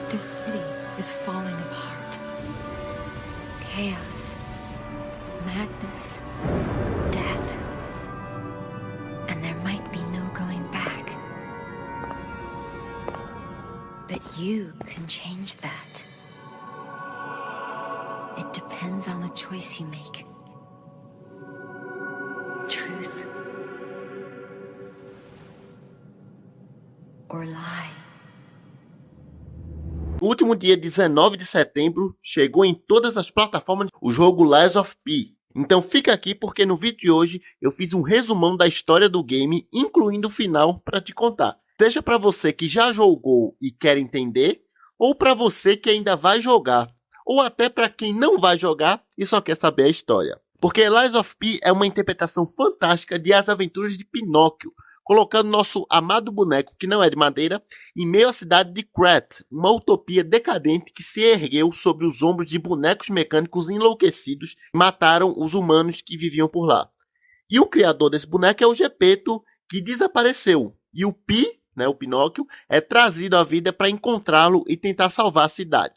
This city is falling apart. Chaos, madness, death. And there might be no going back. But you can change that. It depends on the choice you make. Truth or lie. No último dia 19 de setembro, chegou em todas as plataformas o jogo Lies of P. Então fica aqui porque no vídeo de hoje eu fiz um resumão da história do game, incluindo o final para te contar. Seja para você que já jogou e quer entender, ou para você que ainda vai jogar, ou até para quem não vai jogar e só quer saber a história. Porque Lies of P é uma interpretação fantástica de As Aventuras de Pinóquio, colocando nosso amado boneco, que não é de madeira, em meio à cidade de Krat, uma utopia decadente que se ergueu sobre os ombros de bonecos mecânicos enlouquecidos que mataram os humanos que viviam por lá. E o criador desse boneco é o Geppetto, que desapareceu, e o Pi, o Pinóquio, é trazido à vida para encontrá-lo e tentar salvar a cidade.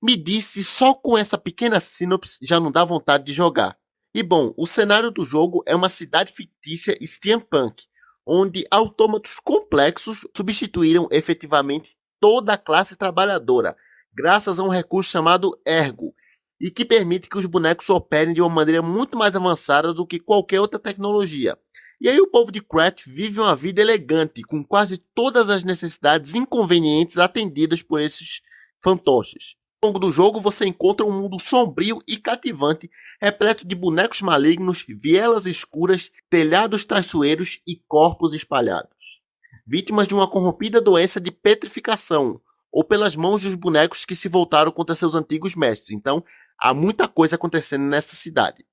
Me diz se só com essa pequena sinopse já não dá vontade de jogar. E bom, o cenário do jogo é uma cidade fictícia steampunk, onde autômatos complexos substituíram efetivamente toda a classe trabalhadora, graças a um recurso chamado Ergo, e que permite que os bonecos operem de uma maneira muito mais avançada do que qualquer outra tecnologia. E aí o povo de Krat vive uma vida elegante, com quase todas as necessidades inconvenientes atendidas por esses fantoches. Ao longo do jogo você encontra um mundo sombrio e cativante, repleto de bonecos malignos, vielas escuras, telhados traiçoeiros e corpos espalhados. Vítimas de uma corrompida doença de petrificação, ou pelas mãos dos bonecos que se voltaram contra seus antigos mestres. Então, há muita coisa acontecendo nessa cidade.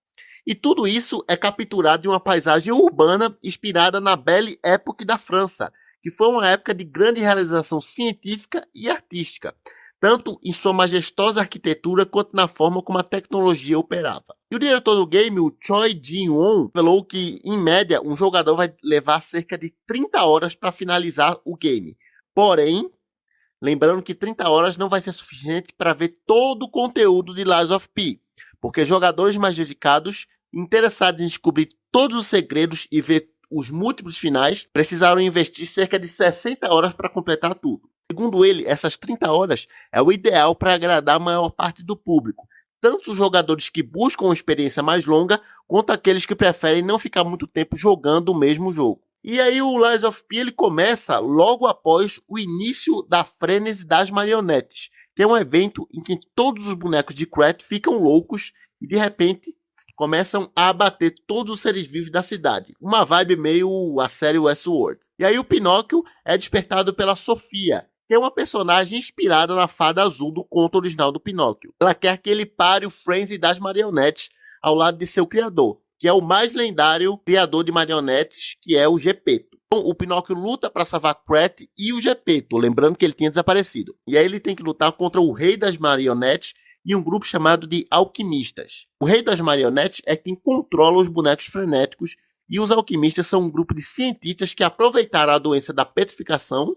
E tudo isso é capturado em uma paisagem urbana inspirada na Belle Époque da França, que foi uma época de grande realização científica e artística, tanto em sua majestosa arquitetura quanto na forma como a tecnologia operava. E o diretor do game, o Choi Jin-won, falou que, em média, um jogador vai levar cerca de 30 horas para finalizar o game. Porém, lembrando que 30 horas não vai ser suficiente para ver todo o conteúdo de Lies of P, porque jogadores mais dedicados, interessados em descobrir todos os segredos e ver os múltiplos finais, precisaram investir cerca de 60 horas para completar tudo. Segundo ele, essas 30 horas é o ideal para agradar a maior parte do público, tanto os jogadores que buscam uma experiência mais longa, quanto aqueles que preferem não ficar muito tempo jogando o mesmo jogo. E aí o Lies of P ele começa logo após o início da Frenesi das Marionetes, que é um evento em que todos os bonecos de Krat ficam loucos e de repente começam a abater todos os seres vivos da cidade. Uma vibe meio a série Westworld. E aí o Pinóquio é despertado pela Sofia, que é uma personagem inspirada na fada azul do conto original do Pinóquio. Ela quer que ele pare o frenesi das marionetes ao lado de seu criador, que é o mais lendário criador de marionetes, que é o Geppetto. Então, o Pinóquio luta para salvar Krat e o Geppetto, lembrando que ele tinha desaparecido. E aí ele tem que lutar contra o rei das marionetes e um grupo chamado de alquimistas. O rei das marionetes é quem controla os bonecos frenéticos e os alquimistas são um grupo de cientistas que aproveitaram a doença da petrificação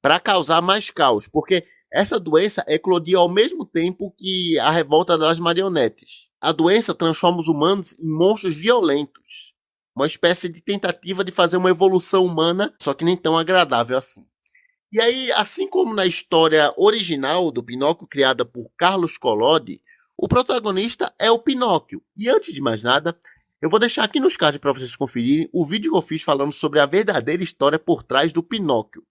para causar mais caos, porque essa doença eclodia ao mesmo tempo que a revolta das marionetes. A doença transforma os humanos em monstros violentos, uma espécie de tentativa de fazer uma evolução humana, só que nem tão agradável assim. E aí, assim como na história original do Pinóquio, criada por Carlos Collodi, o protagonista é o Pinóquio. E antes de mais nada, eu vou deixar aqui nos cards para vocês conferirem o vídeo que eu fiz falando sobre a verdadeira história por trás do Pinóquio.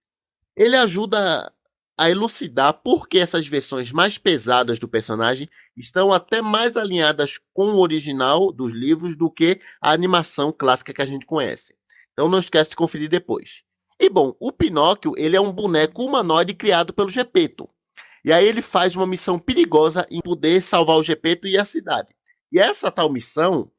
Ele ajuda a elucidar por que essas versões mais pesadas do personagem estão até mais alinhadas com o original dos livros do que a animação clássica que a gente conhece. Então não esquece de conferir depois. E bom, o Pinóquio ele é um boneco humanoide criado pelo Geppetto. E aí ele faz uma missão perigosa em poder salvar o Geppetto e a cidade. E essa tal missão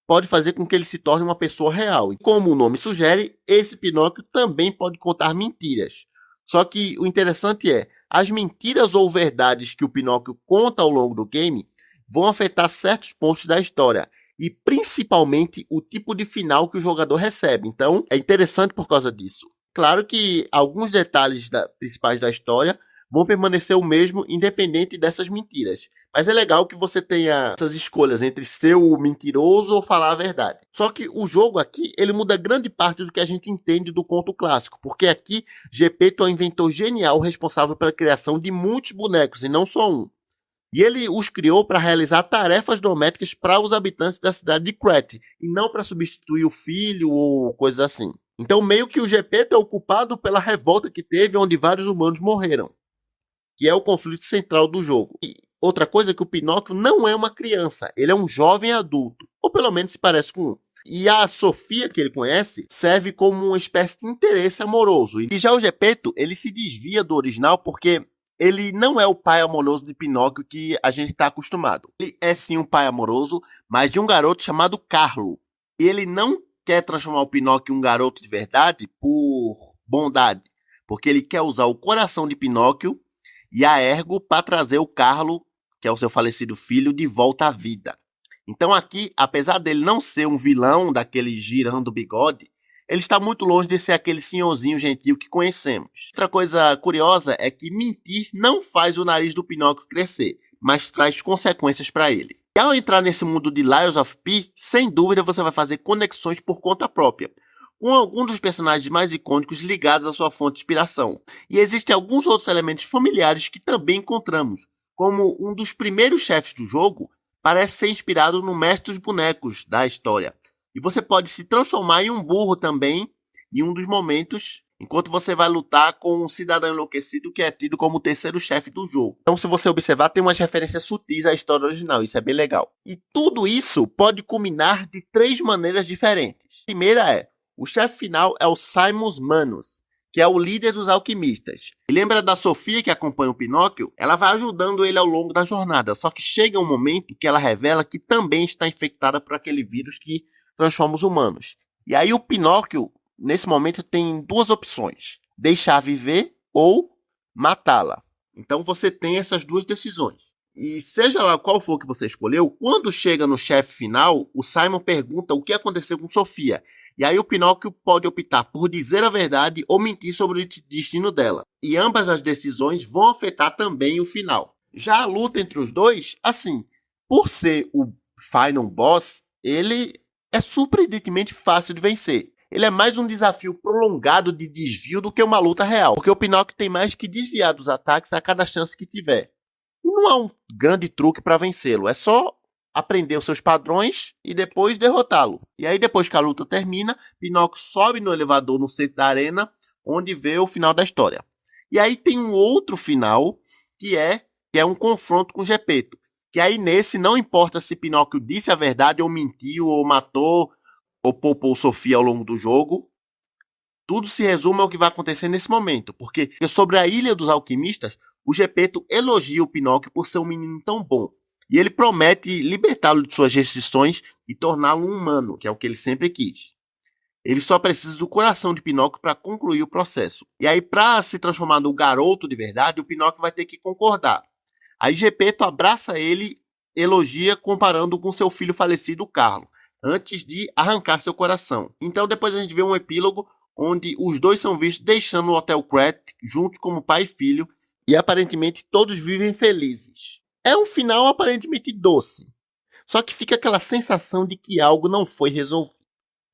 pode fazer com que ele se torne uma pessoa real. E como o nome sugere, esse Pinóquio também pode contar mentiras. Só que o interessante é, as mentiras ou verdades que o Pinóquio conta ao longo do game vão afetar certos pontos da história, e principalmente o tipo de final que o jogador recebe. Então, é interessante por causa disso. Claro que alguns detalhes principais da história vão permanecer o mesmo independente dessas mentiras. Mas é legal que você tenha essas escolhas entre ser o mentiroso ou falar a verdade. Só que o jogo aqui, ele muda grande parte do que a gente entende do conto clássico, porque aqui Geppetto é um inventor genial responsável pela criação de muitos bonecos e não só um. E ele os criou para realizar tarefas domésticas para os habitantes da cidade de Krat, e não para substituir o filho ou coisas assim. Então meio que o Geppetto é o culpado pela revolta que teve onde vários humanos morreram, que é o conflito central do jogo. E outra coisa é que o Pinóquio não é uma criança, ele é um jovem adulto, ou pelo menos se parece com um. E a Sofia que ele conhece serve como uma espécie de interesse amoroso. E já o Geppetto, ele se desvia do original porque ele não é o pai amoroso de Pinóquio que a gente está acostumado. Ele é sim um pai amoroso, mas de um garoto chamado Carlo. E ele não quer transformar o Pinóquio em um garoto de verdade por bondade, porque ele quer usar o coração de Pinóquio e a Ergo para trazer o Carlo, que é o seu falecido filho, de volta à vida. Então aqui, apesar dele não ser um vilão daquele girando bigode, ele está muito longe de ser aquele senhorzinho gentil que conhecemos. Outra coisa curiosa é que mentir não faz o nariz do Pinóquio crescer, mas traz consequências para ele. E ao entrar nesse mundo de Lies of P, sem dúvida você vai fazer conexões por conta própria, com alguns dos personagens mais icônicos ligados à sua fonte de inspiração. E existem alguns outros elementos familiares que também encontramos, como um dos primeiros chefes do jogo parece ser inspirado no mestre dos bonecos da história. E você pode se transformar em um burro também, em um dos momentos, enquanto você vai lutar com um cidadão enlouquecido que é tido como o terceiro chefe do jogo. Então, se você observar, tem umas referências sutis à história original, isso é bem legal. E tudo isso pode culminar de 3 maneiras diferentes. A primeira é, o chefe final é o Simons Manus, que é o líder dos alquimistas. E lembra da Sofia que acompanha o Pinóquio? Ela vai ajudando ele ao longo da jornada, só que chega um momento que ela revela que também está infectada por aquele vírus que transforma os humanos. E aí o Pinóquio, nesse momento, tem 2 opções: deixar viver ou matá-la. Então você tem essas 2 decisões. E seja lá qual for que você escolheu, quando chega no chefe final, o Simon pergunta o que aconteceu com Sofia. E aí o Pinóquio pode optar por dizer a verdade ou mentir sobre o destino dela. E ambas as decisões vão afetar também o final. Já a luta entre os dois, assim, por ser o Final Boss, ele é surpreendentemente fácil de vencer. Ele é mais um desafio prolongado de desvio do que uma luta real, porque o Pinóquio tem mais que desviar dos ataques a cada chance que tiver. E não há um grande truque para vencê-lo, é só aprender os seus padrões e depois derrotá-lo. E aí depois que a luta termina, Pinóquio sobe no elevador no centro da arena, onde vê o final da história. E aí tem um outro final, que é um confronto com Geppetto. Que aí nesse não importa se Pinóquio disse a verdade ou mentiu ou matou ou poupou Sofia ao longo do jogo. Tudo se resume ao que vai acontecer nesse momento, porque sobre a Ilha dos Alquimistas, o Geppetto elogia o Pinóquio por ser um menino tão bom. E ele promete libertá-lo de suas restrições e torná-lo um humano, que é o que ele sempre quis. Ele só precisa do coração de Pinóquio para concluir o processo. E aí, para se transformar no garoto de verdade, o Pinóquio vai ter que concordar. Aí Geppetto abraça ele, elogia comparando com seu filho falecido, Carlo, antes de arrancar seu coração. Então depois a gente vê um epílogo onde os dois são vistos deixando o Hotel Krat juntos como pai e filho, e aparentemente todos vivem felizes. É um final aparentemente doce, só que fica aquela sensação de que algo não foi resolvido.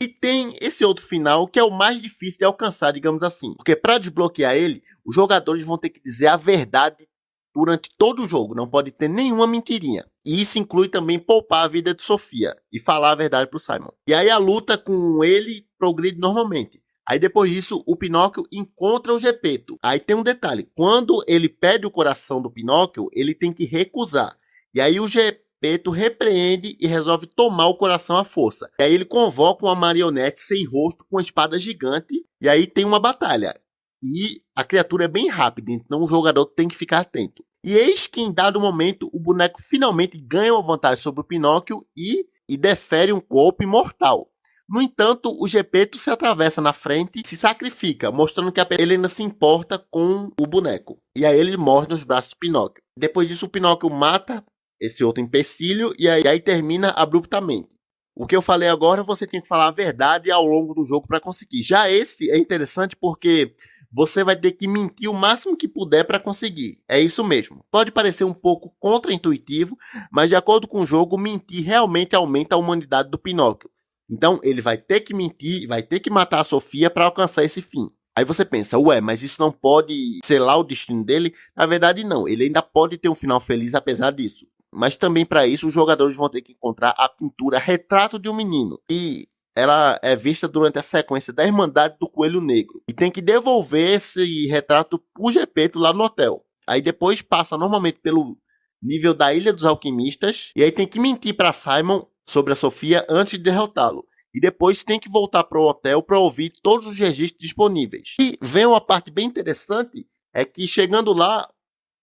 E tem esse outro final que é o mais difícil de alcançar, digamos assim, porque para desbloquear ele, os jogadores vão ter que dizer a verdade durante todo o jogo, não pode ter nenhuma mentirinha. E isso inclui também poupar a vida de Sofia e falar a verdade pro Simon. E aí a luta com ele progride normalmente. Aí depois disso, o Pinóquio encontra o Geppetto. Aí tem um detalhe, quando ele pede o coração do Pinóquio, ele tem que recusar. E aí o Geppetto repreende e resolve tomar o coração à força. E aí ele convoca uma marionete sem rosto com uma espada gigante. E aí tem uma batalha. E a criatura é bem rápida, então o jogador tem que ficar atento. E eis que em dado momento o boneco finalmente ganha uma vantagem sobre o Pinóquio e defere um golpe mortal. No entanto, o Geppetto se atravessa na frente e se sacrifica, mostrando que ele ainda se importa com o boneco. E aí ele morre nos braços de Pinóquio. Depois disso o Pinóquio mata esse outro empecilho e aí termina abruptamente. O que eu falei agora, você tem que falar a verdade ao longo do jogo para conseguir. Já esse é interessante porque você vai ter que mentir o máximo que puder para conseguir. É isso mesmo. Pode parecer um pouco contraintuitivo, mas de acordo com o jogo, mentir realmente aumenta a humanidade do Pinóquio. Então ele vai ter que mentir, vai ter que matar a Sofia para alcançar esse fim. Aí você pensa, ué, mas isso não pode selar o destino dele? Na verdade não, ele ainda pode ter um final feliz apesar disso. Mas também para isso os jogadores vão ter que encontrar a pintura Retrato de um Menino. E ela é vista durante a sequência da Irmandade do Coelho Negro. E tem que devolver esse retrato pro Gepeto lá no hotel. Aí depois passa normalmente pelo nível da Ilha dos Alquimistas. E aí tem que mentir para Simon sobre a Sofia antes de derrotá-lo. E depois tem que voltar para o hotel para ouvir todos os registros disponíveis. E vem uma parte bem interessante, é que chegando lá,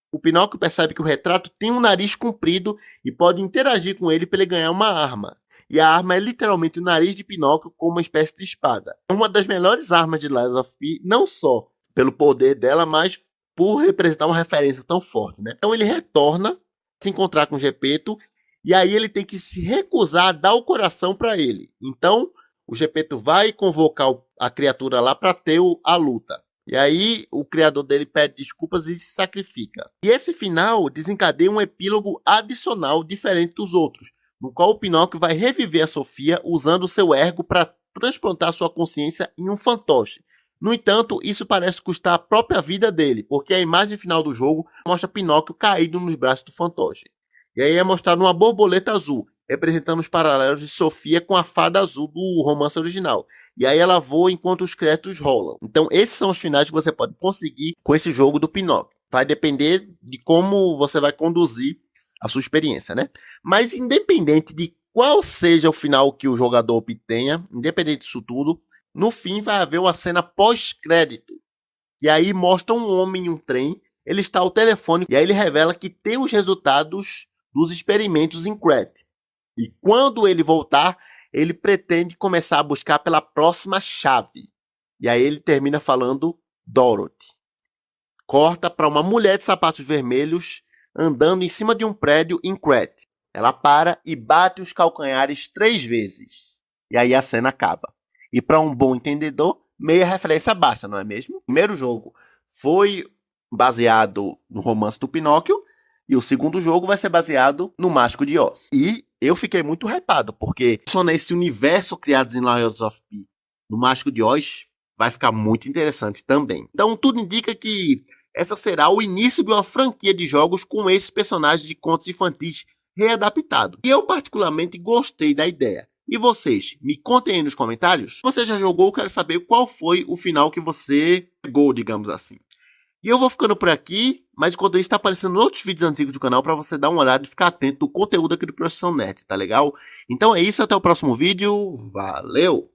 o Pinóquio percebe que o retrato tem um nariz comprido e pode interagir com ele para ele ganhar uma arma. E a arma é literalmente o nariz de Pinóquio com uma espécie de espada. É uma das melhores armas de Lies of P, não só pelo poder dela, mas por representar uma referência tão forte, né? Então ele retorna, se encontrar com o Gepeto, e aí ele tem que se recusar a dar o coração para ele. Então o Gepeto vai convocar a criatura lá para ter a luta. E aí o criador dele pede desculpas e se sacrifica. E esse final desencadeia um epílogo adicional diferente dos outros, no qual o Pinóquio vai reviver a Sofia usando seu ergo para transplantar sua consciência em um fantoche. No entanto, isso parece custar a própria vida dele, porque a imagem final do jogo mostra Pinóquio caído nos braços do fantoche. E aí é mostrado uma borboleta azul, representando os paralelos de Sofia com a fada azul do romance original. E aí ela voa enquanto os créditos rolam. Então esses são os finais que você pode conseguir com esse jogo do Pinóquio. Vai depender de como você vai conduzir a sua experiência, né? Mas independente de qual seja o final que o jogador obtenha, independente disso tudo, no fim vai haver uma cena pós-crédito. E aí mostra um homem em um trem, ele está ao telefone e aí ele revela que tem os resultados dos experimentos em Krat. E quando ele voltar, ele pretende começar a buscar pela próxima chave. E aí ele termina falando Dorothy. Corta para uma mulher de sapatos vermelhos andando em cima de um prédio em Krat. Ela para e bate os calcanhares 3 vezes. E aí a cena acaba. E para um bom entendedor, meia referência basta, não é mesmo? O primeiro jogo foi baseado no romance do Pinóquio e o segundo jogo vai ser baseado no Mágico de Oz. E eu fiquei muito hypado, porque só nesse universo criado em Lies of P, no Mágico de Oz, vai ficar muito interessante também. Então tudo indica que essa será o início de uma franquia de jogos com esses personagens de contos infantis readaptados. E eu particularmente gostei da ideia. E vocês? Me contem aí nos comentários. Se você já jogou, eu quero saber qual foi o final que você pegou, digamos assim. E eu vou ficando por aqui, mas enquanto isso está aparecendo outros vídeos antigos do canal para você dar uma olhada e ficar atento do conteúdo aqui do Profissão Nerd, tá legal? Então é isso, até o próximo vídeo. Valeu!